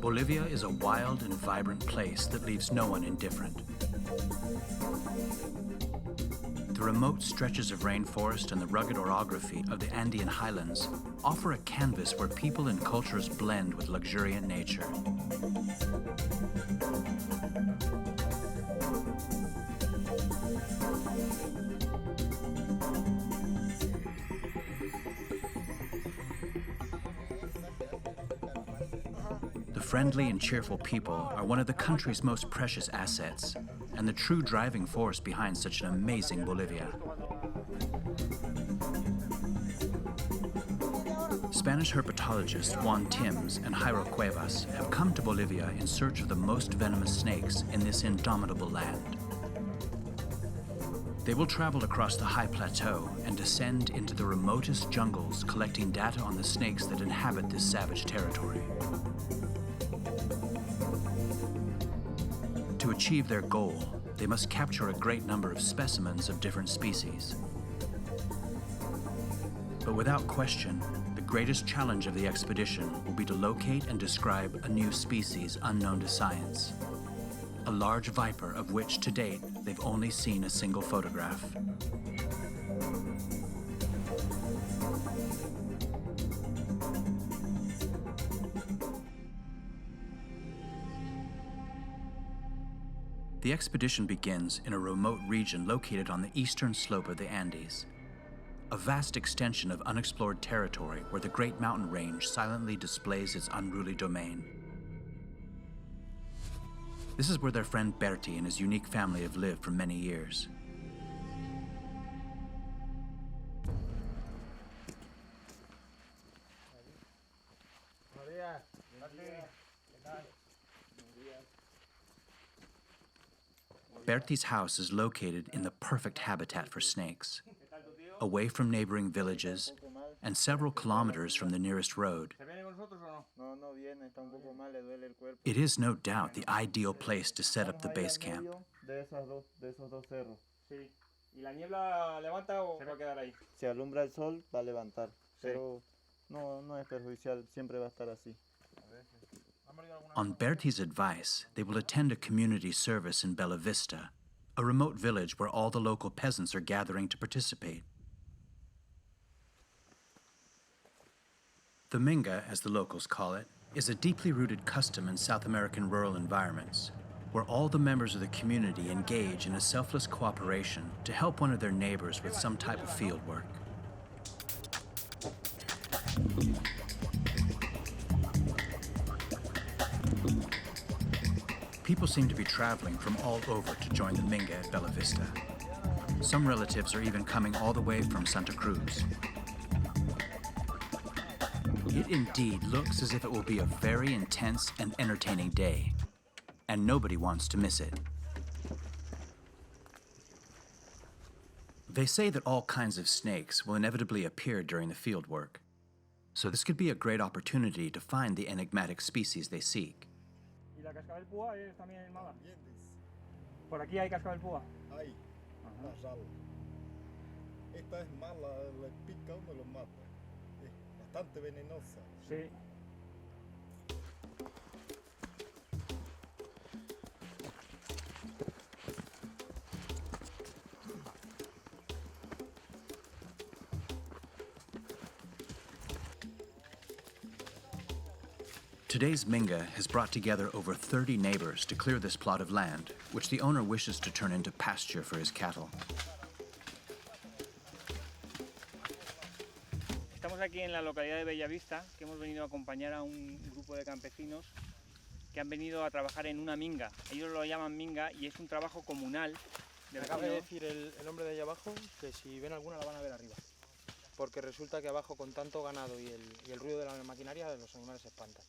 Bolivia is a wild and vibrant place that leaves no one indifferent. The remote stretches of rainforest and the rugged orography of the Andean Highlands offer a canvas where people and cultures blend with luxuriant nature. The friendly and cheerful people are one of the country's most precious assets, and the true driving force behind such an amazing Bolivia. Spanish herpetologists Juan Tims and Jairo Cuevas have come to Bolivia in search of the most venomous snakes in this indomitable land. They will travel across the high plateau and descend into the remotest jungles, collecting data on the snakes that inhabit this savage territory. To achieve their goal, they must capture a great number of specimens of different species. But without question, the greatest challenge of the expedition will be to locate and describe a new species unknown to science, a large viper of which to date they've only seen a single photograph. The expedition begins in a remote region located on the eastern slope of the Andes, a vast extension of unexplored territory where the great mountain range silently displays its unruly domain. This is where their friend Bertie and his unique family have lived for many years. Bertie's house is located in the perfect habitat for snakes, away from neighboring villages and several kilometers from the nearest road. It is no doubt the ideal place to set up the base camp. On Bertie's advice, they will attend a community service in Bella Vista, a remote village where all the local peasants are gathering to participate. The Minga, as the locals call it, is a deeply rooted custom in South American rural environments, where all the members of the community engage in a selfless cooperation to help one of their neighbors with some type of field work. People seem to be traveling from all over to join the Minga at Bella Vista. Some relatives are even coming all the way from Santa Cruz. It indeed looks as if it will be a very intense and entertaining day, and nobody wants to miss it. They say that all kinds of snakes will inevitably appear during the field work, so this could be a great opportunity to find the enigmatic species they seek. ¿Y la cascabel púa es también mala? ¿Por aquí hay cascabel púa? Hay, la sal. Esta es mala, le pica uno y lo mata. Es bastante venenosa. Sí. Today's Minga has brought together over 30 neighbors to clear this plot of land, which the owner wishes to turn into pasture for his cattle. Estamos aquí en la localidad de Bellavista, que hemos venido a acompañar a un grupo de campesinos que han venido a trabajar en una minga. Ellos lo llaman minga y es un trabajo comunal. Me acaba de decir el hombre de allá abajo que si ven alguna la van a ver arriba. Porque resulta que abajo con tanto ganado y el ruido de la maquinaria los animales se espantan.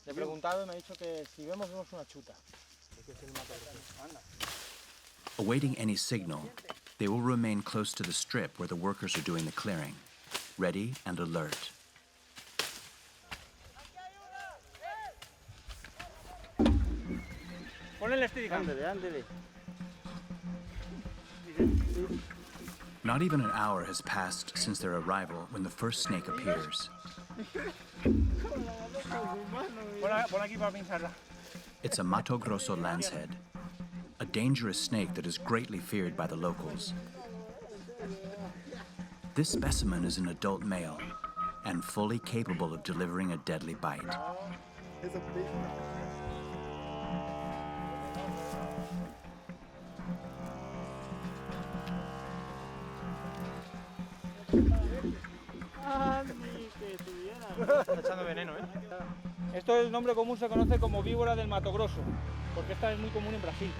Le he preguntado y me ha dicho que si vemos una chuta. Awaiting any signal, they will remain close to the strip where the workers are doing the clearing, ready and alert. Ponle el stick. Ándele. Not even an hour has passed since their arrival when the first snake appears. Pon pon aquí para pinzarla. It's a Mato Grosso lancehead, a dangerous snake that is greatly feared by the locals. This specimen is an adult male and fully capable of delivering a deadly bite. Es un big one. Está echando veneno, ¿eh? Esto el nombre común se conoce como víbora del Mato Grosso, porque esta es muy común en Brasil,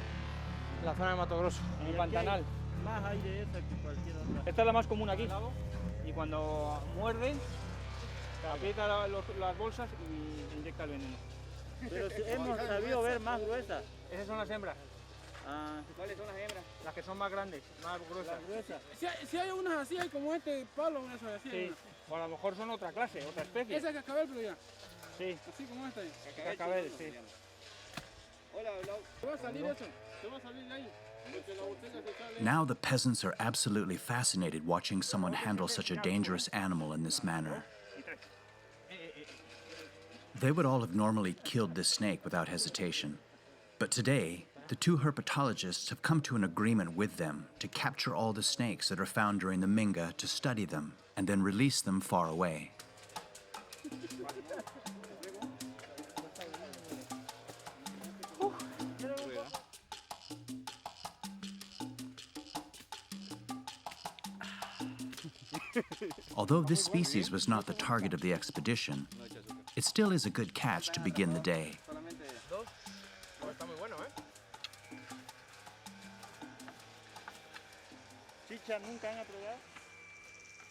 En la zona de Mato Grosso. en el Pantanal. Más hay de esa que cualquier otra. Esta es la más común aquí. Y cuando muerde, aprieta las bolsas y inyecta el veneno. Pero si hemos sabido ver más gruesas. Esas son las hembras. Ah, ¿Cuáles son las hembras? Las que son más grandes, más gruesas. las gruesas. Si hay unas así, hay como este palo, unas así. Sí. O a lo mejor son otra clase, otra especie. Esa es cascabel, pero ya. Sí, Así como esta. cascabel, sí. ¿Te va a salir eso? ¿Te va a salir de ahí? Porque la botella te sale. Now the peasants are absolutely fascinated watching someone handle such a dangerous animal in this manner. They would all have normally killed this snake without hesitation. But today, the two herpetologists have come to an agreement with them to capture all the snakes that are found during the Minga to study them and then release them far away. Although this species was not the target of the expedition, it still is a good catch to begin the day. Está muy bueno, ¿eh? Chicha nunca han probado.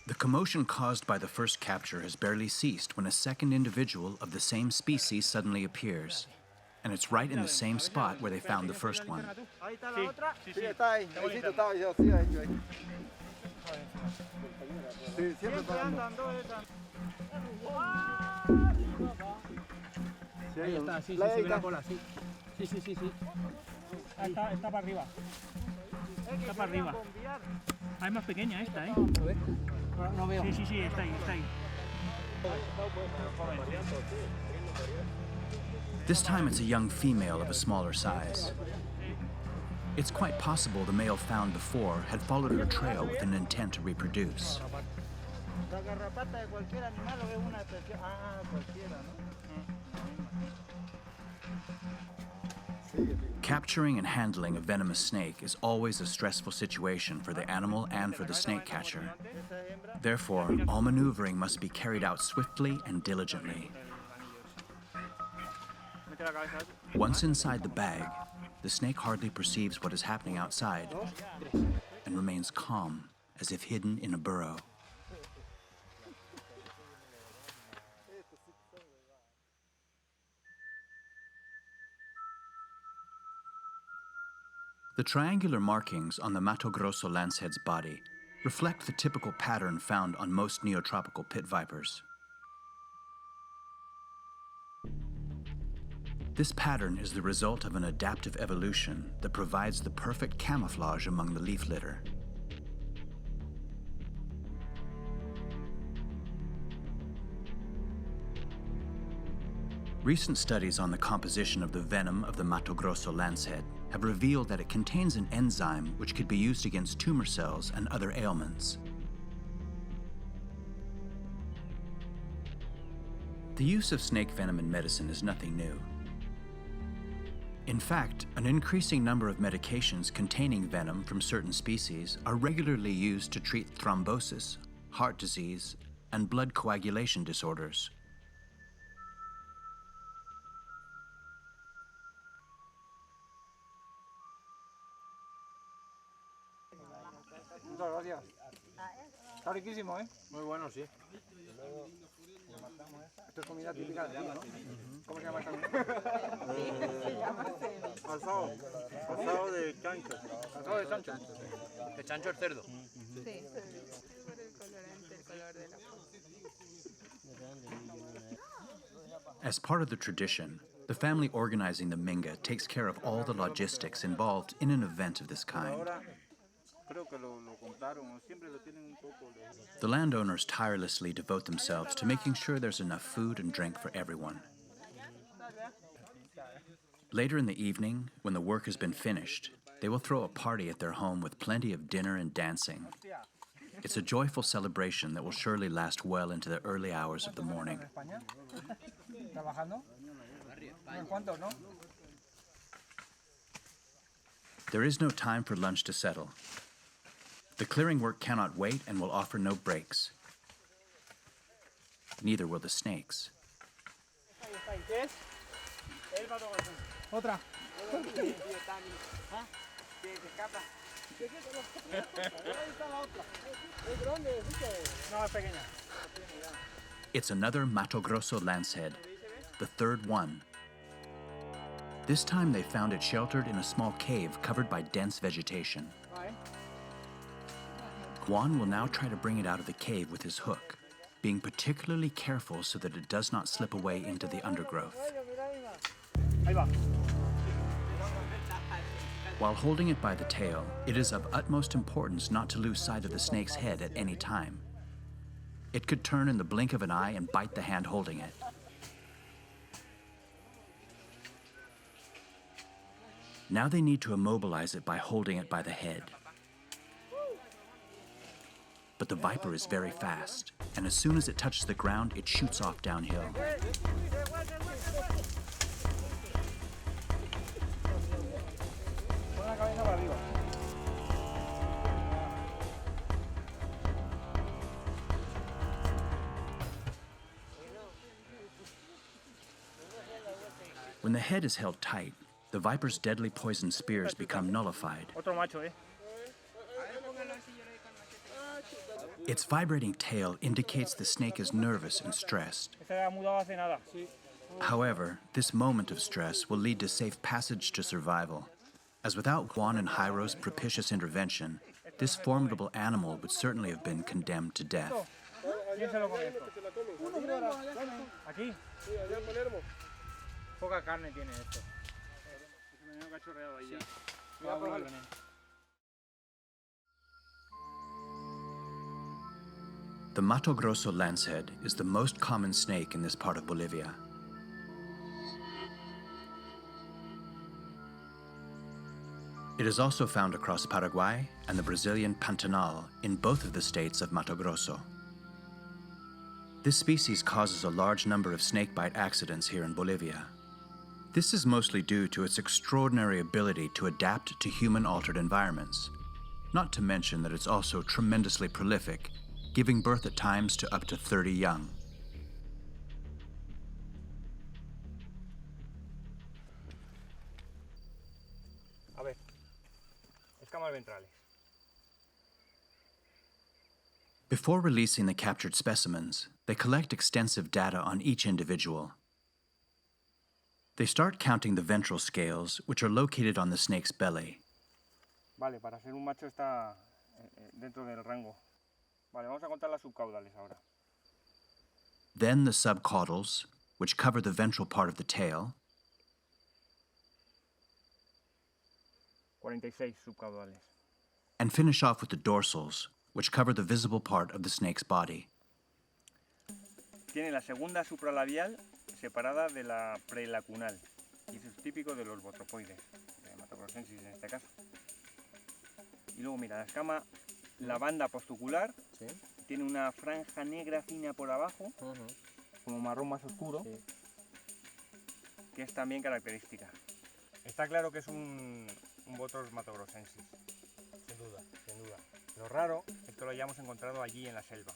The commotion caused by the first capture has barely ceased when a second individual of the same species suddenly appears. And it's right in the same spot where they found the first one. Ahí está la otra. Sí, Sí, sí. está ahí. Sí, está ahí. Sí, ahí. Sí, siempre está dando. Andan dos esas. Sí, Ahí está, sí, sí, ahí se ve está. la cola, sí. Sí, sí, sí, sí. Está para arriba. Está para arriba. Ah, es más pequeña esta, ¿eh? No veo. Sí, sí, sí, está ahí, está ahí. This time it's a young female of a smaller size. It's quite possible the male found before had followed her trail with an intent to reproduce. La garrapata de cualquier animal o es una especie. Ah, cualquiera, ¿no? Capturing and handling a venomous snake is always a stressful situation for the animal and for the snake catcher. Esa hembra. Therefore, all maneuvering must be carried out swiftly and diligently. Mete la cabeza. Once inside the bag, the snake hardly perceives what is happening outside and remains calm, as if hidden in a burrow. The triangular markings on the Mato Grosso lancehead's body reflect the typical pattern found on most neotropical pit vipers. This pattern is the result of an adaptive evolution that provides the perfect camouflage among the leaf litter. Recent studies on the composition of the venom of the Mato Grosso lancehead have revealed that it contains an enzyme which could be used against tumor cells and other ailments. The use of snake venom in medicine is nothing new. In fact, an increasing number of medications containing venom from certain species are regularly used to treat thrombosis, heart disease, and blood coagulation disorders. Muchas gracias. Está riquísimo, ¿eh? Muy bueno, sí. Esto es comida típica de aquí, ¿no? ¿Cómo se llama esta comida? Asado. Asado de chancho. Asado de chancho. De chancho el cerdo. Sí, por el colorante, el color de la As part of the tradition, the family organizing the Minga takes care of all the logistics involved in an event of this kind. Ahora creo que lo compraron. Siempre lo tienen un poco. The landowners tirelessly devote themselves to making sure there's enough food and drink for everyone. Later in the evening, when the work has been finished, they will throw a party at their home with plenty of dinner and dancing. It's a joyful celebration that will surely last well into the early hours of the morning. There is no time for lunch to settle. The clearing work cannot wait and will offer no breaks. Neither will the snakes. Otra. It's another Mato Grosso lancehead, the third one. This time they found it sheltered in a small cave covered by dense vegetation. Juan will now try to bring it out of the cave with his hook, being particularly careful so that it does not slip away into the undergrowth. While holding it by the tail, it is of utmost importance not to lose sight of the snake's head at any time. It could turn in the blink of an eye and bite the hand holding it. Now they need to immobilize it by holding it by the head. But the viper is very fast, and as soon as it touches the ground, it shoots off downhill. When the head is held tight, the viper's deadly poison spears become nullified. Otro macho, eh? Its vibrating tail indicates the snake is nervous and stressed. Este ha mudado hace nada. However, this moment of stress will lead to safe passage to survival, as without Juan and Jairo's propitious intervention, this formidable animal would certainly have been condemned to death. ¿Quién se lo come esto? ¿Aquí? Poca carne tiene esto. The Mato Grosso lancehead is the most common snake in this part of Bolivia. It is also found across Paraguay and the Brazilian Pantanal in both of the states of Mato Grosso. This species causes a large number of snakebite accidents here in Bolivia. This is mostly due to its extraordinary ability to adapt to human-altered environments, not to mention that it's also tremendously prolific, giving birth at times to up to 30 young. A ver, escamas ventrales. Before releasing the captured specimens, they collect extensive data on each individual. They start counting the ventral scales, which are located on the snake's belly. Vale, para ser un macho está dentro del rango. Vale, vamos a contar las subcaudales ahora. Then the subcaudals, which cover the ventral part of the tail, 46 subcaudales. and finish off with the dorsals, which cover the visible part of the snake's body. Tiene la segunda supralabial separada de la prelacunal. Y eso es típico de los botropoides, de Hematoprosensis en este caso. Y luego mira, la escama, la banda postocular, Sí. tiene una franja negra fina por abajo, como marrón más oscuro, que es también característica. Está claro que es un Botros hematoprosensis, sin duda, sin duda. Lo raro es que lo hayamos encontrado allí en la selva.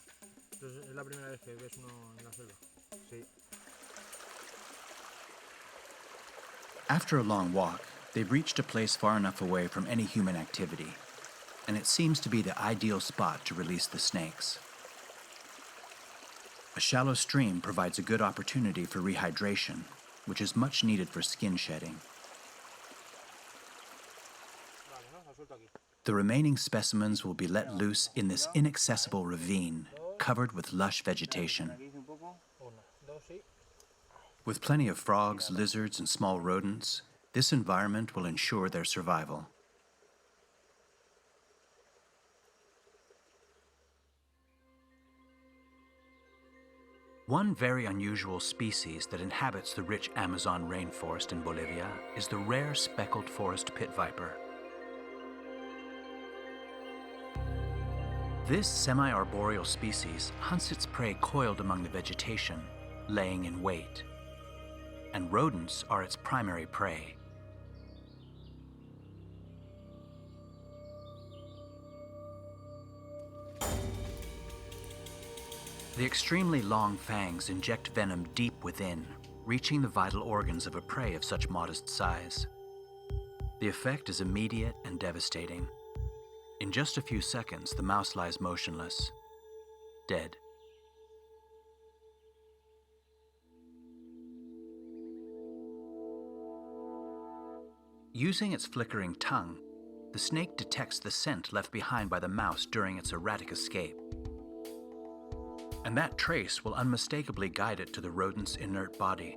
Entonces, ¿es la primera vez que ves uno en la selva? Sí. After a long walk, they've reached a place far enough away from any human activity, and it seems to be the ideal spot to release the snakes. A shallow stream provides a good opportunity for rehydration, which is much needed for skin shedding. The remaining specimens will be let loose in this inaccessible ravine, covered with lush vegetation. With plenty of frogs, lizards, and small rodents, this environment will ensure their survival. One very unusual species that inhabits the rich Amazon rainforest in Bolivia is the rare speckled forest pit viper. This semi-arboreal species hunts its prey coiled among the vegetation, laying in wait, and rodents are its primary prey. The extremely long fangs inject venom deep within, reaching the vital organs of a prey of such modest size. The effect is immediate and devastating. In just a few seconds, the mouse lies motionless, dead. Using its flickering tongue, the snake detects the scent left behind by the mouse during its erratic escape. And that trace will unmistakably guide it to the rodent's inert body.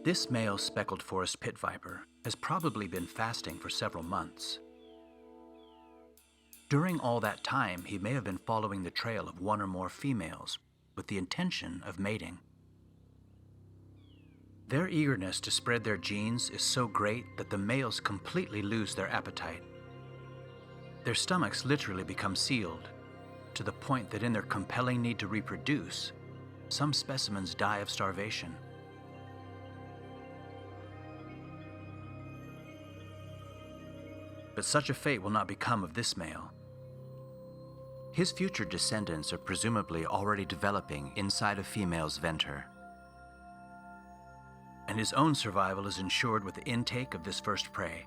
This male speckled forest pit viper has probably been fasting for several months. During all that time, he may have been following the trail of one or more females with the intention of mating. Their eagerness to spread their genes is so great that the males completely lose their appetite. Their stomachs literally become sealed, to the point that in their compelling need to reproduce, some specimens die of starvation. But such a fate will not become of this male. His future descendants are presumably already developing inside a female's venter. And his own survival is ensured with the intake of this first prey.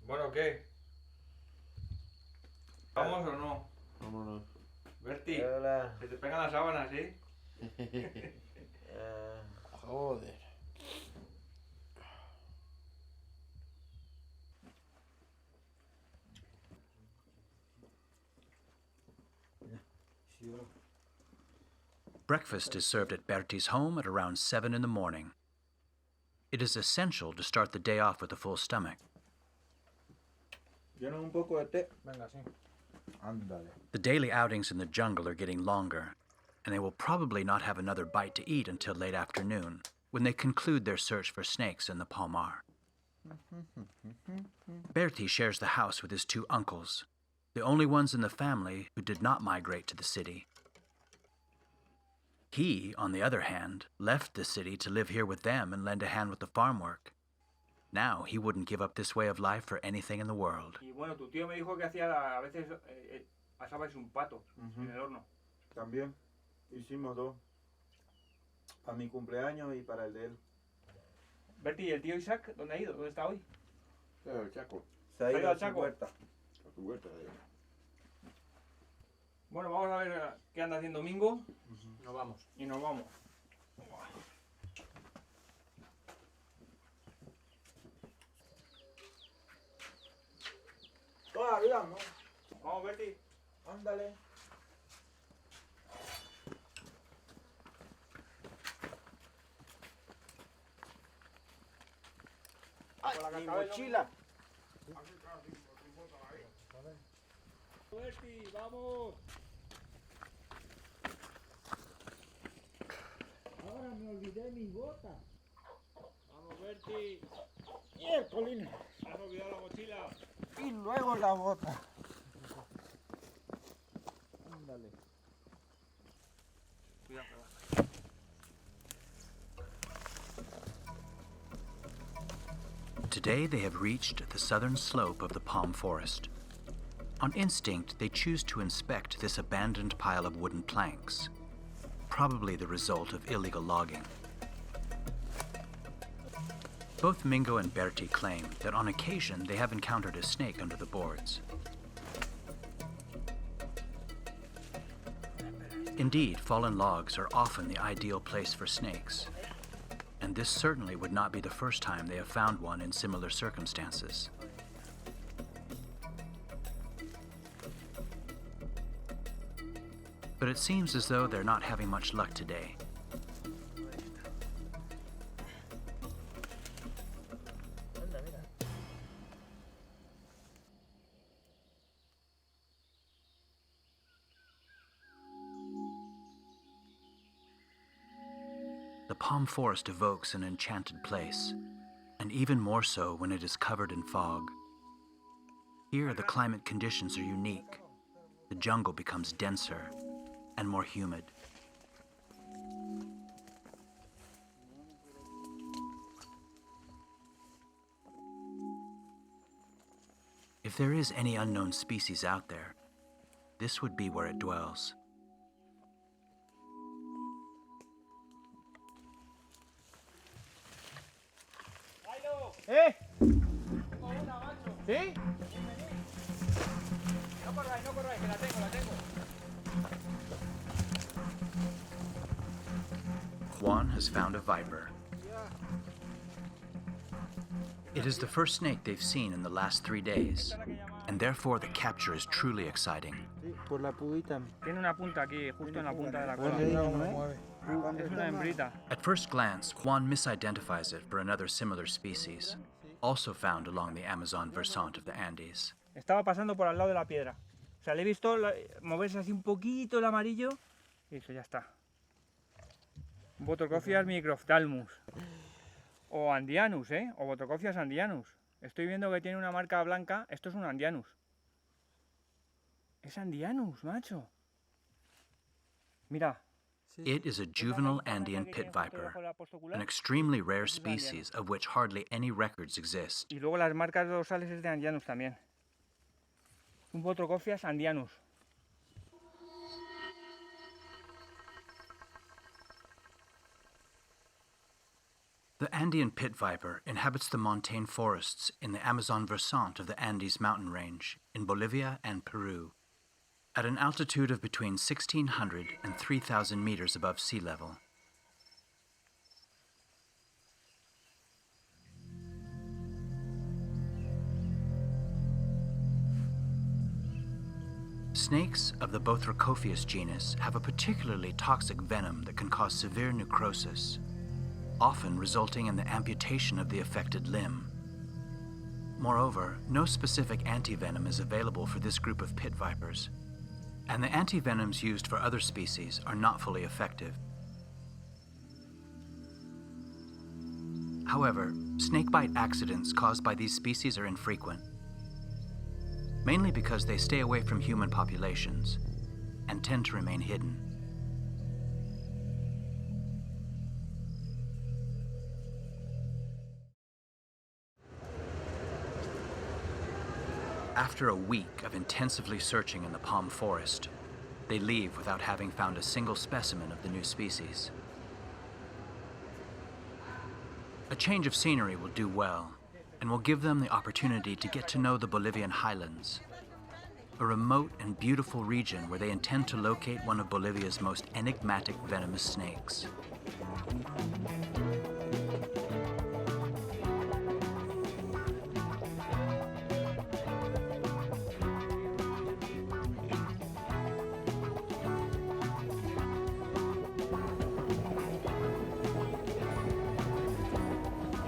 Bueno, ¿qué? ¿Vamos o no? Vámonos. Berti, Hola. que te pegan las sábanas, ¿sí? Joder. Breakfast is served at Berti's home at around 7 in the morning. It is essential to start the day off with a full stomach. ¿Llenan un poco de té? Venga, sí. Ándale. The daily outings in the jungle are getting longer, and they will probably not have another bite to eat until late afternoon, when they conclude their search for snakes in the Palmar. Berti shares the house with his two uncles, the only ones in the family who did not migrate to the city. He, on the other hand, left the city to live here with them and lend a hand with the farm work. Now he wouldn't give up this way of life for anything in the world. Y bueno, tu tío me dijo que hacía a veces asabais un pato en el horno. También hicimos dos. Para mi cumpleaños y para el de él. Berti, ¿y el tío Isaac dónde ha ido? ¿Dónde está hoy? El Chaco. Se ha ido al a su Chaco. huerta. A tu vuelta. Bueno, vamos a ver qué anda haciendo Mingo Nos vamos. y nos vamos. Todavía no. Vamos, Berti. Ándale. ¡Ay, mi mochila! Berti, vamos. Ahora me olvidé mis botas. Vamos, Berti. ¡Miércoles! Has olvidado la mochila. Y luego la bota. Ándale. Today they have reached the southern slope of the palm forest. On instinct, they choose to inspect this abandoned pile of wooden planks, probably the result of illegal logging. Both Mingo and Berti claim that on occasion they have encountered a snake under the boards. Indeed, fallen logs are often the ideal place for snakes, and this certainly would not be the first time they have found one in similar circumstances. But it seems as though they're not having much luck today. The palm forest evokes an enchanted place, and even more so when it is covered in fog. Here, the climate conditions are unique. The jungle becomes denser and more humid. If there is any unknown species out there, this would be where it dwells. ¡Eh! ¿Sí? No corráis, que la tengo. Juan has found a viper. It is the first snake they've seen in the last 3 days, and therefore the capture is truly exciting. Por la pubita. Tiene una punta aquí, justo en la punta de la cola. Es una hembrita. At first glance, Juan misidentifies it for another similar species, also found along the Amazon versant of the Andes. Estaba pasando por al lado de la piedra. O sea, le he visto moverse así un poquito el amarillo y eso ya está. Botrocophias microphthalmus. O andianus, o Botrocophias andianus. Estoy viendo que tiene una marca blanca. Esto es un andianus. Es andianus, macho. Mira. It is a juvenile Andean pit viper, an extremely rare species of which hardly any records exist. Y luego las marcas dorsales es de andianus también. Un Botrocophias andianus. The Andean pit viper inhabits the montane forests in the Amazon versant of the Andes mountain range in Bolivia and Peru, at an altitude of between 1,600 and 3,000 meters above sea level. Snakes of the Bothrocophis genus have a particularly toxic venom that can cause severe necrosis, often resulting in the amputation of the affected limb. Moreover, no specific antivenom is available for this group of pit vipers, and the antivenoms used for other species are not fully effective. However, snakebite accidents caused by these species are infrequent, mainly because they stay away from human populations and tend to remain hidden. After a week of intensively searching in the palm forest, they leave without having found a single specimen of the new species. A change of scenery will do well, and will give them the opportunity to get to know the Bolivian Highlands, a remote and beautiful region where they intend to locate one of Bolivia's most enigmatic venomous snakes.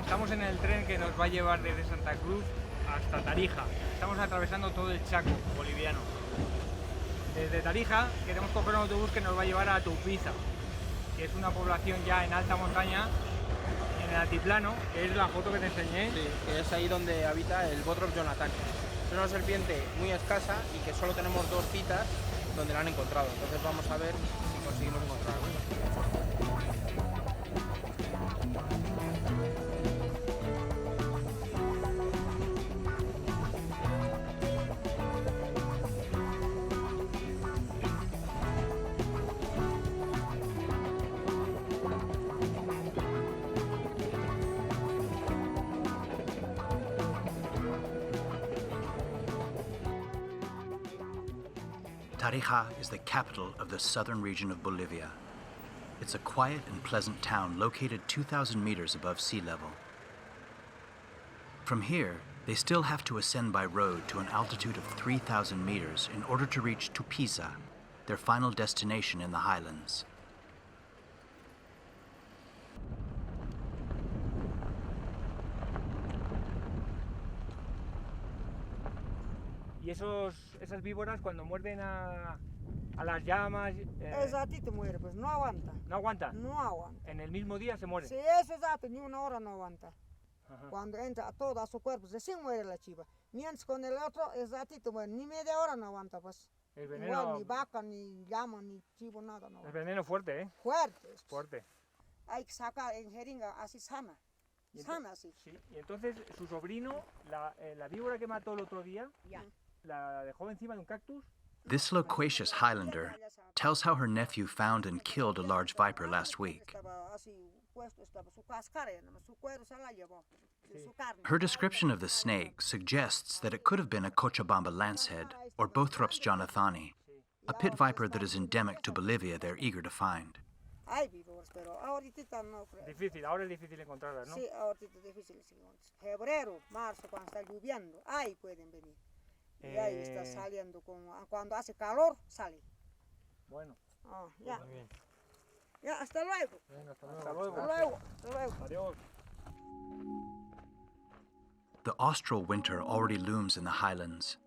Estamos en el tren que nos va a llevar desde Santa Cruz hasta Tarija. Estamos atravesando todo el Chaco boliviano. Desde Tarija queremos coger un autobús que nos va a llevar a Tupiza, que es una población ya en alta montaña, en el altiplano, que es la foto que te enseñé. Sí, que es ahí donde habita el Botrop Jonathan. Es una serpiente muy escasa y que solo tenemos 2 citas donde la han encontrado. Entonces vamos a ver si conseguimos encontrar alguna. Tarija is the capital of the southern region of Bolivia. It's a quiet and pleasant town located 2,000 meters above sea level. From here, they still have to ascend by road to an altitude of 3,000 meters in order to reach Tupiza, their final destination in the Highlands. Y esas víboras cuando muerden a las llamas... Exactito muere, pues no aguanta. ¿No aguanta? No aguanta. En el mismo día se muere. Sí, es exacto, ni una hora no aguanta. Ajá. Cuando entra a todo a su cuerpo, recién muere la chiva. Mientras con el otro, exactito muere, ni media hora no aguanta, pues. El veneno... Igual, ni vaca, ni llama, ni chivo, nada no El aguanta. veneno fuerte, ¿eh? Fuerte. Fuerte. Hay que sacar en jeringa así sana. Sana así. Sí, y entonces su sobrino, la víbora que mató el otro día, la dejó encima de un cactus. This loquacious Highlander tells how her nephew found and killed a large viper last week. Her description of the snake suggests that it could have been a Cochabamba lancehead or Bothrops jonathani, a pit viper that is endemic to Bolivia they're eager to find. Difícil, ahora es difícil encontrarlas, ¿no? Sí, ahorita es difícil. Febrero, marzo, cuando está lloviendo, ahí pueden venir. Y ahí está saliendo, cuando hace calor, sale. Bueno. Ya. Muy bien. Ya, hasta luego. Venga, hasta luego. Hasta luego. Hasta luego. Adiós. The austral winter already looms in the highlands,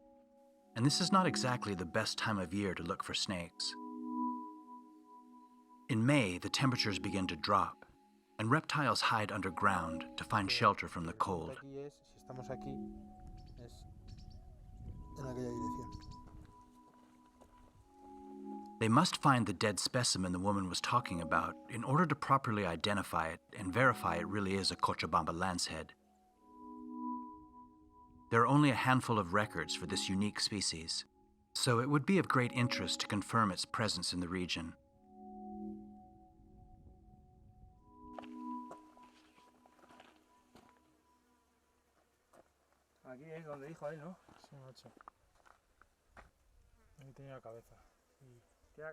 and this is not exactly the best time of year to look for snakes. In May, the temperatures begin to drop, and reptiles hide underground to find shelter from the cold. Aquí es, si estamos aquí, es en aquella dirección. They must find the dead specimen the woman was talking about in order to properly identify it and verify it really is a Cochabamba lancehead. There are only a handful of records for this unique species, so it would be of great interest to confirm its presence in the region. Aquí es donde dijo él, ¿no? Sí, macho. Aquí tenía la cabeza.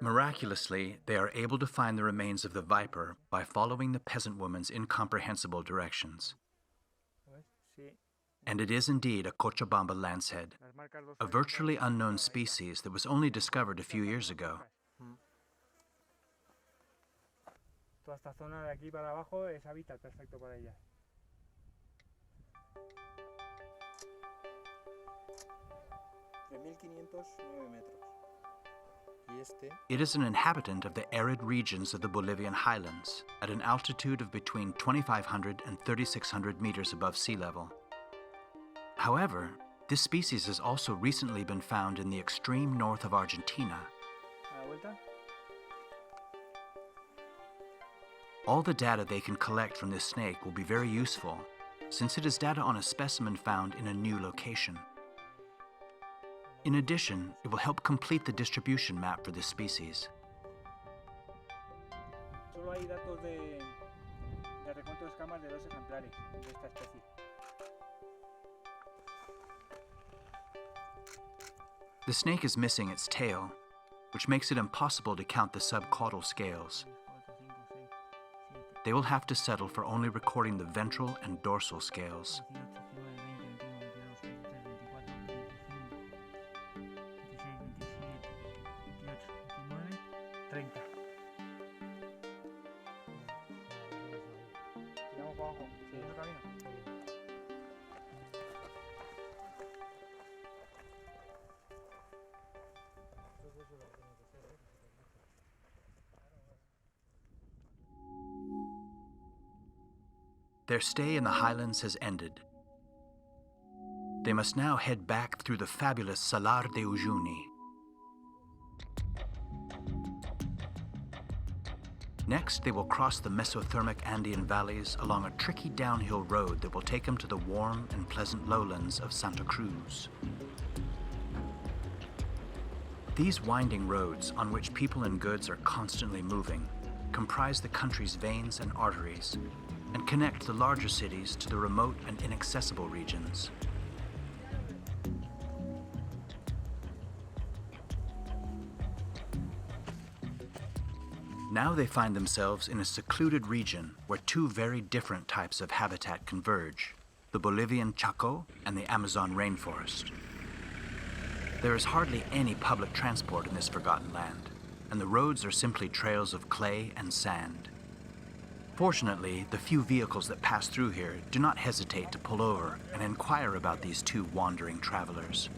Miraculously, they are able to find the remains of the viper by following the peasant woman's incomprehensible directions. Sí. And it is indeed a Cochabamba lancehead, a virtually unknown species that was only discovered a few years ago. Toda esta zona de aquí para abajo es hábitat perfecto para ella. It is an inhabitant of the arid regions of the Bolivian highlands at an altitude of between 2,500 and 3,600 meters above sea level. However, this species has also recently been found in the extreme north of Argentina. ¿A la vuelta? All the data they can collect from this snake will be very useful, since it is data on a specimen found in a new location. In addition, it will help complete the distribution map for this species. Solo hay datos de recuento de escamas de 2 ejemplares de esta especie. The snake is missing its tail, which makes it impossible to count the subcaudal scales. They will have to settle for only recording the ventral and dorsal scales. Their stay in the highlands has ended. They must now head back through the fabulous Salar de Uyuni. Next, they will cross the mesothermic Andean valleys along a tricky downhill road that will take them to the warm and pleasant lowlands of Santa Cruz. These winding roads, on which people and goods are constantly moving, comprise the country's veins and arteries, and connect the larger cities to the remote and inaccessible regions. Now they find themselves in a secluded region where two very different types of habitat converge, the Bolivian Chaco and the Amazon rainforest. There is hardly any public transport in this forgotten land, and the roads are simply trails of clay and sand. Fortunately, the few vehicles that pass through here do not hesitate to pull over and inquire about these two wandering travelers.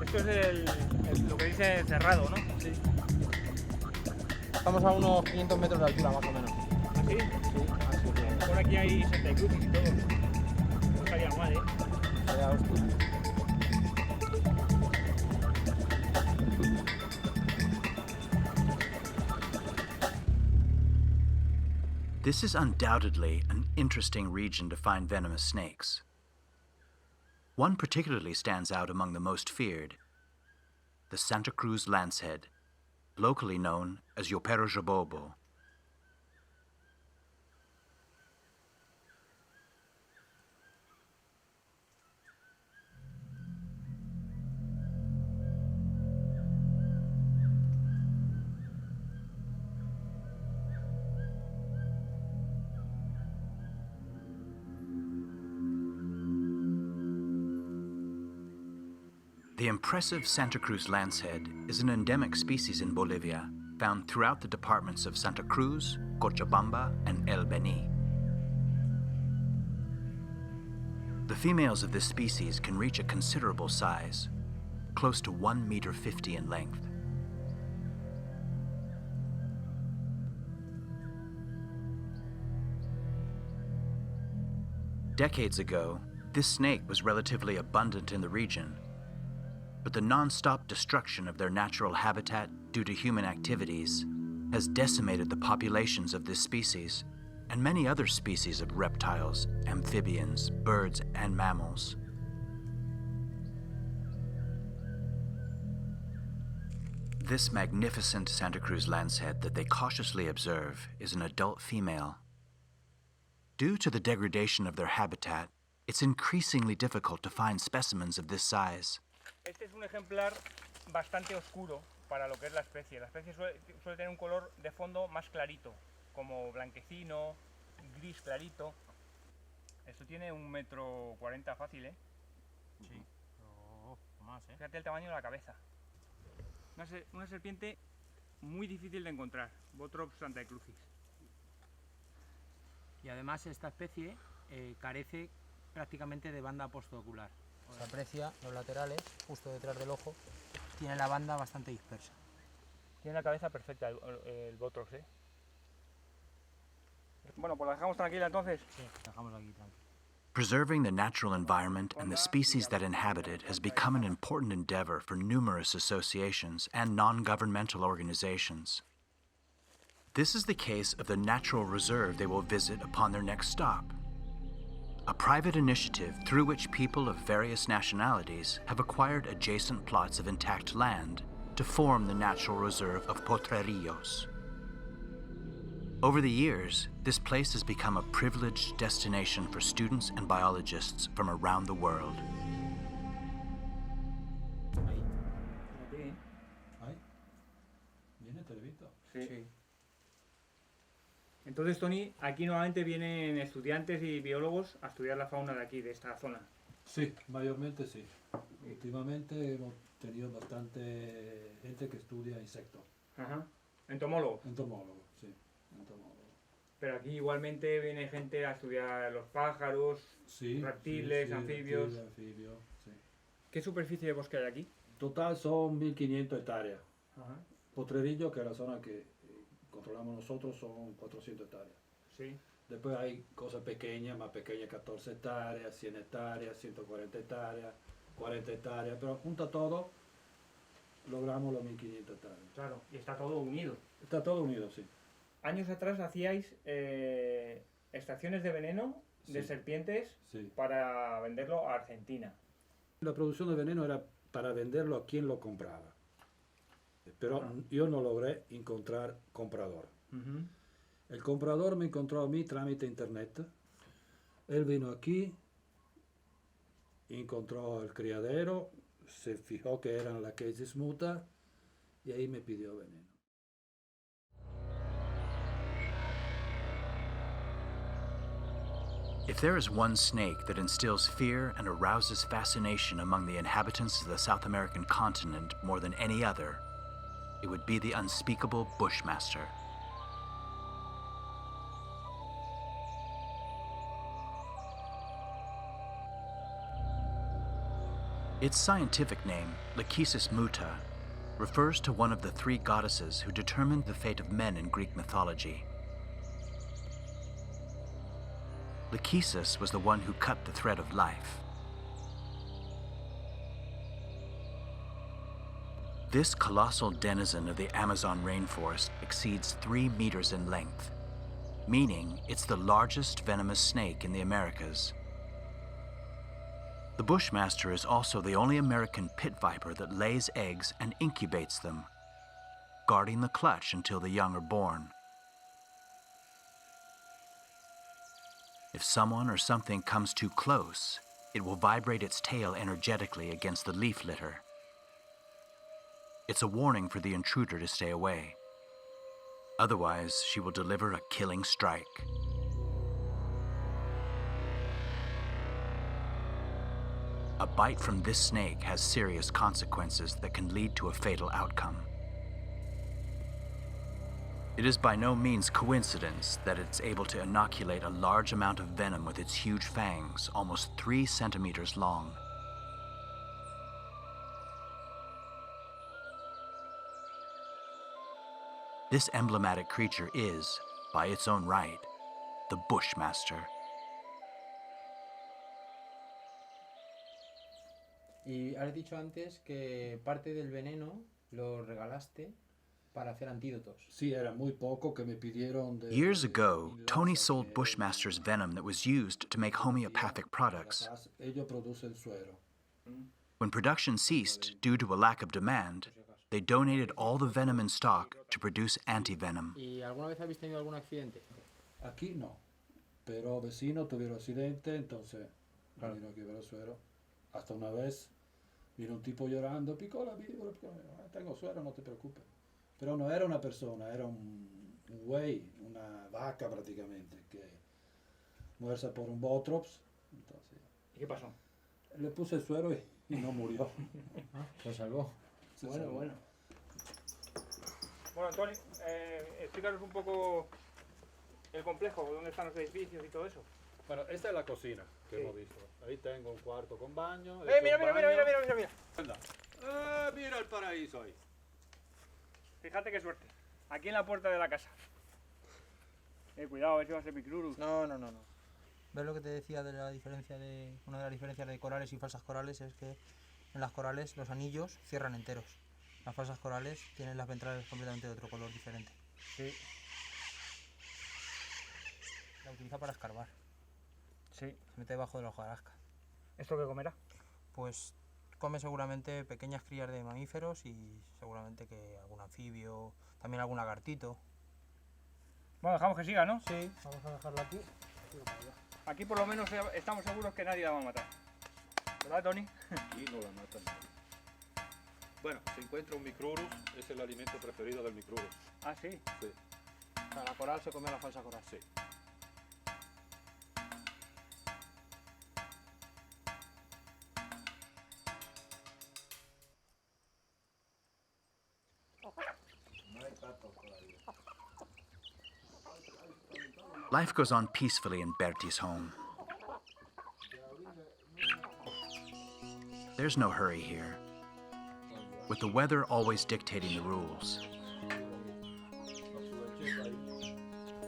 Esto es lo que dice cerrado, ¿no? Sí. Estamos a unos 500 metros de altura, más o menos. ¿Así? Sí, así que... Por aquí hay Santa Cruz y todo. No estaría mal, ¿eh? Vaya hostia. This is undoubtedly an interesting region to find venomous snakes. One particularly stands out among the most feared, the Santa Cruz lancehead, locally known as Yoperojabobo. The impressive Santa Cruz lancehead is an endemic species in Bolivia, found throughout the departments of Santa Cruz, Cochabamba, and El Beni. The females of this species can reach a considerable size, close to 1.50 meters in length. Decades ago, this snake was relatively abundant in the region, but the non-stop destruction of their natural habitat due to human activities has decimated the populations of this species and many other species of reptiles, amphibians, birds, and mammals. This magnificent Santa Cruz lancehead that they cautiously observe is an adult female. Due to the degradation of their habitat, it's increasingly difficult to find specimens of this size. Este es un ejemplar bastante oscuro para lo que es la especie. La especie suele tener un color de fondo más clarito, como blanquecino, gris clarito. Esto tiene 1,40 metros fácil, ¿eh? Sí, o más, ¿eh? Fíjate el tamaño de la cabeza. Una serpiente muy difícil de encontrar, Botrops santacrucis. Y además esta especie carece prácticamente de banda postocular. Se aprecia los laterales, justo detrás del ojo, tiene la banda bastante dispersa. Tiene la cabeza perfecta el Botrops, ¿eh? Bueno, pues la dejamos tranquila entonces. Sí, la dejamos aquí tranquila. Preserving the natural environment and the species that inhabit it has become an important endeavor for numerous associations and non-governmental organizations. This is the case of the natural reserve they will visit upon their next stop. A private initiative through which people of various nationalities have acquired adjacent plots of intact land to form the natural reserve of Potrerillos. Over the years, this place has become a privileged destination for students and biologists from around the world. Sí. Entonces, Tony, aquí normalmente vienen estudiantes y biólogos a estudiar la fauna de aquí, de esta zona. Sí, mayormente sí. Últimamente hemos tenido bastante gente que estudia insectos. Ajá. Entomólogos. Entomólogos, sí. Entomólogos. Pero aquí igualmente viene gente a estudiar los pájaros, Sí, reptiles, sí, anfibios. reptiles, anfibios, sí. ¿Qué superficie de bosque hay aquí? Total son 1500 hectáreas. Ajá. Potrerillo, que es la zona que controlamos nosotros, son 400 hectáreas. Sí. Después hay cosas pequeñas, más pequeñas, 14 hectáreas, 100 hectáreas, 140 hectáreas, 40 hectáreas, pero junto todo logramos los 1500 hectáreas. Claro, y está todo unido. Está todo unido, sí. Años atrás hacíais estaciones de veneno de Sí. serpientes Sí. para venderlo a Argentina. La producción de veneno era para venderlo a quien lo compraba. Pero yo no logré encontrar comprador. El comprador me encontró a mí trámite internet Él vino aquí, encontró el criadero, se fijó que eran las cases mutas y ahí me pidió veneno. If there is one snake that instills fear and arouses fascination among the inhabitants of the South American continent more than any other, it would be the unspeakable Bushmaster. Its scientific name, Lachesis muta, refers to one of the three goddesses who determined the fate of men in Greek mythology. Lachesis was the one who cut the thread of life. This colossal denizen of the Amazon rainforest exceeds 3 meters in length, meaning it's the largest venomous snake in the Americas. The Bushmaster is also the only American pit viper that lays eggs and incubates them, guarding the clutch until the young are born. If someone or something comes too close, it will vibrate its tail energetically against the leaf litter. It's a warning for the intruder to stay away. Otherwise, she will deliver a killing strike. A bite from this snake has serious consequences that can lead to a fatal outcome. It is by no means coincidence that it's able to inoculate a large amount of venom with its huge fangs, almost 3 centimeters long. This emblematic creature is, by its own right, the Bushmaster. Y has dicho antes que parte del veneno lo regalaste para hacer antídotos. Sí, era muy poco que me pidieron de... Years ago, Tony sold Bushmaster's venom that was used to make homeopathic products. Ellos producen suero. When production ceased due to a lack of demand, they donated all the venom in stock to produce antivenom. ¿Y alguna vez habéis tenido algún accidente? Aquí no, pero vecinos tuvieron accidente, entonces vino aquí a ver el suero. Hasta una vez vino un tipo llorando, picó la víbora, tengo suero, no te preocupes. Pero no era una persona, era un güey, una vaca prácticamente, que muerta por un botrops. Entonces, ¿Y qué pasó? le puse el suero y no murió. Se salvó. Bueno. Bueno, Tony, explícanos un poco el complejo, dónde están los edificios y todo eso. Bueno, esta es la cocina que hemos visto. Ahí tengo un cuarto con baño. Mira. Mira el paraíso ahí. Fíjate qué suerte. Aquí en la puerta de la casa. Cuidado, a ver si va a ser mi Cruz. No. ¿Ves lo que te decía de la diferencia de... Una de las diferencias de corales y falsas corales es que en las corales los anillos cierran enteros. Las falsas corales tienen las ventrales completamente de otro color diferente. Sí. La utiliza para escarbar. Sí. Se mete debajo de la hojarasca. ¿Esto qué comerá? Pues come seguramente pequeñas crías de mamíferos y seguramente que algún anfibio, también algún lagartito. Bueno, dejamos que siga, ¿no? Sí, vamos a dejarla aquí. Aquí por lo menos estamos seguros que nadie la va a matar. ¿Verdad, Tony? Aquí no la matan. Bueno, se encuentra un micrurus, es el alimento preferido del micrurus. Ah, sí. Sí. O sea, la coral se come a la falsa coral. Sí. Life goes on peacefully in Berti's home. There's no hurry here, with the weather always dictating the rules.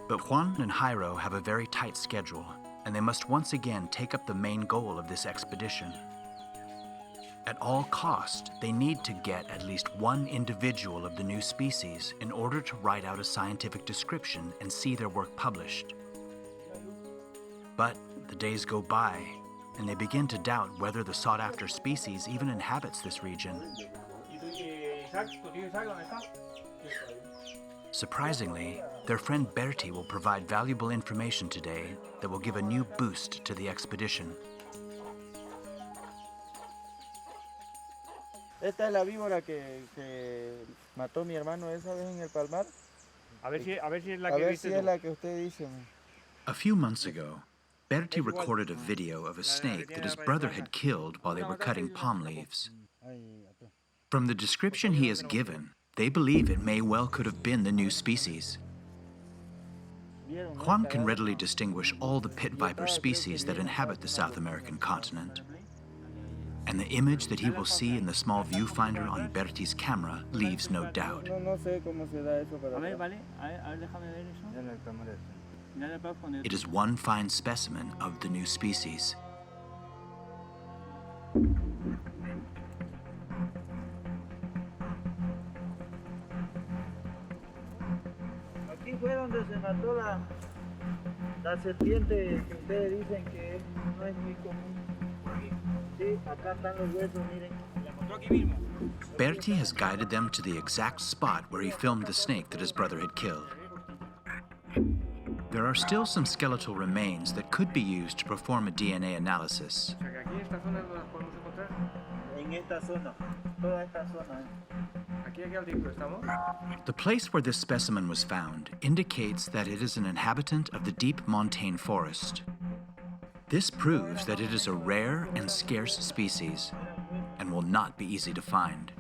But Juan and Jairo have a very tight schedule, and they must once again take up the main goal of this expedition. At all cost, they need to get at least one individual of the new species in order to write out a scientific description and see their work published. But the days go by, and they begin to doubt whether the sought-after species even inhabits this region. Surprisingly, their friend Bertie will provide valuable information today that will give a new boost to the expedition. Esta es la víbora que mató mi hermano esa vez en el palmar. A ver si es la A que ver viste si tú. es la que usted dice. A few months ago, Bertie recorded a video of a snake that his brother had killed while they were cutting palm leaves. From the description he has given, they believe it may well could have been the new species. Juan can readily distinguish all the pit viper species that inhabit the South American continent. And the image that he will see in the small viewfinder on Bertie's camera leaves no doubt. No sé cómo se da eso para A ver, atrás. vale. A ver, déjame ver eso. Dale para poner. It is one fine specimen of the new species. Aquí fue donde se mató la serpiente que ustedes dicen que no es muy común. Sí, acá están los huesos, miren. La encontró aquí mismo. Bertie has guided them to the exact spot where he filmed the snake that his brother had killed. There are still some skeletal remains that could be used to perform a DNA analysis. O sea que aquí en esta zona es donde las podemos encontrar. En esta zona, toda esta zona. Aquí al altitud estamos. The place where this specimen was found indicates that it is an inhabitant of the deep montane forest. This proves that it is a rare and scarce species and will not be easy to find.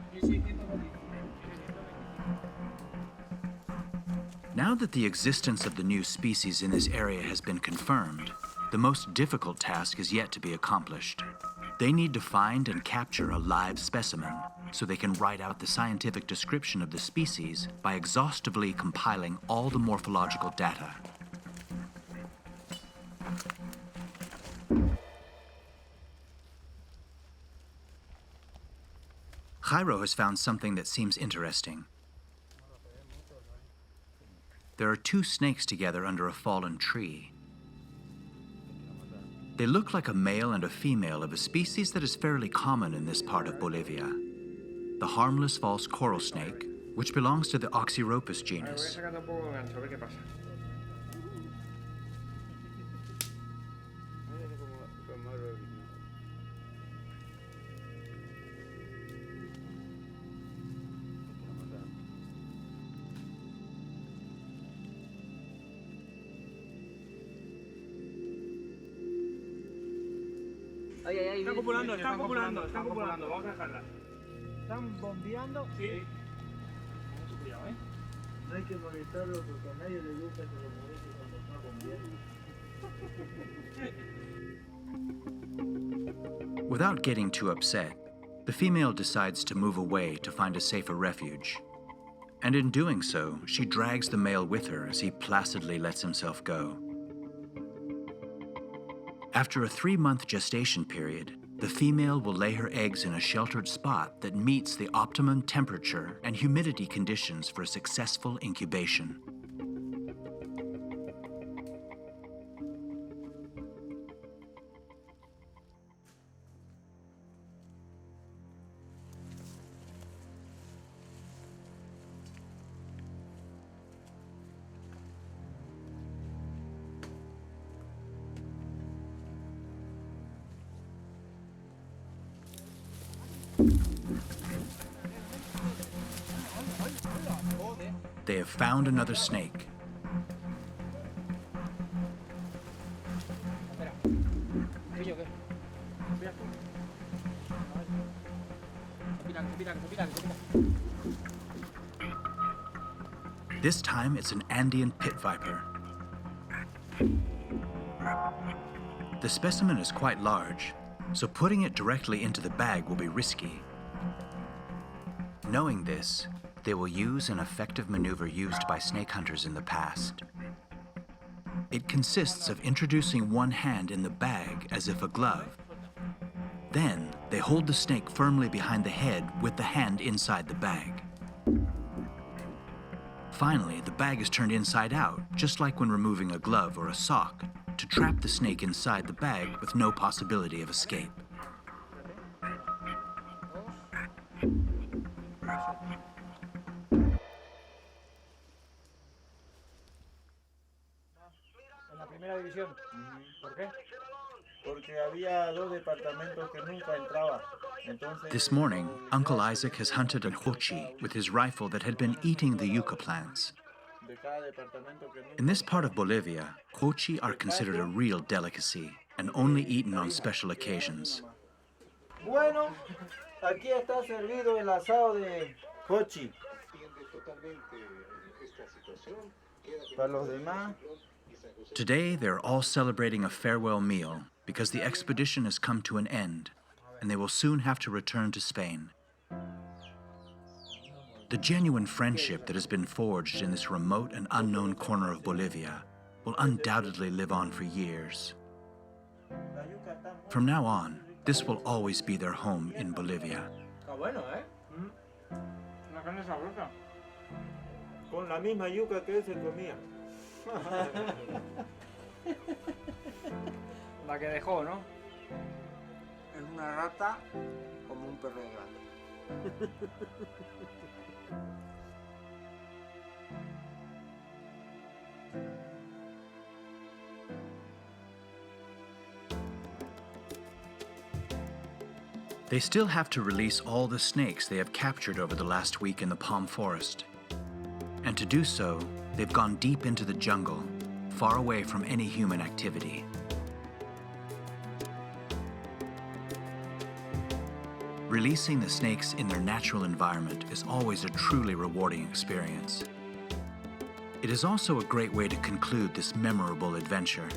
Now that the existence of the new species in this area has been confirmed, the most difficult task is yet to be accomplished. They need to find and capture a live specimen so they can write out the scientific description of the species by exhaustively compiling all the morphological data. Jairo has found something that seems interesting. There are two snakes together under a fallen tree. They look like a male and a female of a species that is fairly common in this part of Bolivia, the harmless false coral snake, which belongs to the Oxyropus Voy genus. sacando un poco de gancho, a ver qué pasa. Están copulando, están copulando, están copulando. Vamos a dejarla. ¿Están bombeando? Sí. Cuidado, ¿eh? No hay que molestarlo porque a nadie le gusta que lo moleste cuando está bombeando. Without getting too upset, the female decides to move away to find a safer refuge. And in doing so, she drags the male with her as he placidly lets himself go. After a 3-month gestation period, the female will lay her eggs in a sheltered spot that meets the optimum temperature and humidity conditions for a successful incubation. They have found another snake. This time it's an Andean pit viper. The specimen is quite large, so putting it directly into the bag will be risky. Knowing this, they will use an effective maneuver used by snake hunters in the past. It consists of introducing one hand in the bag as if a glove. Then, they hold the snake firmly behind the head with the hand inside the bag. Finally, the bag is turned inside out, just like when removing a glove or a sock, to trap the snake inside the bag with no possibility of escape. la primera división. ¿Por qué? Porque había 2 departamentos que nunca entraba. Entonces, This morning, Uncle Isaac has hunted a cochi with his rifle that had been eating the yucca plants. de cada departamento que nunca In this part of Bolivia, cochi are considered a real delicacy and only eaten on special occasions. Bueno, aquí está servido el asado de cochi. Para los demás. Today, they're all celebrating a farewell meal because the expedition has come to an end and they will soon have to return to Spain. The genuine friendship that has been forged in this remote and unknown corner of Bolivia will undoubtedly live on for years. From now on, this will always be their home in Bolivia. Está bueno, ¿eh? Una carne sabrosa. Con la misma yuca que él se comía. La que dejó, ¿no? Es una rata como un perro grande. They still have to release all the snakes they have captured over the last week in the palm forest. And to do so, they've gone deep into the jungle, far away from any human activity. Releasing the snakes in their natural environment is always a truly rewarding experience. It is also a great way to conclude this memorable adventure.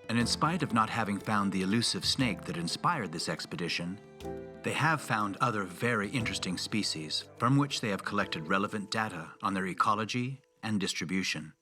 And in spite of not having found the elusive snake that inspired this expedition, they have found other very interesting species from which they have collected relevant data on their ecology and distribution.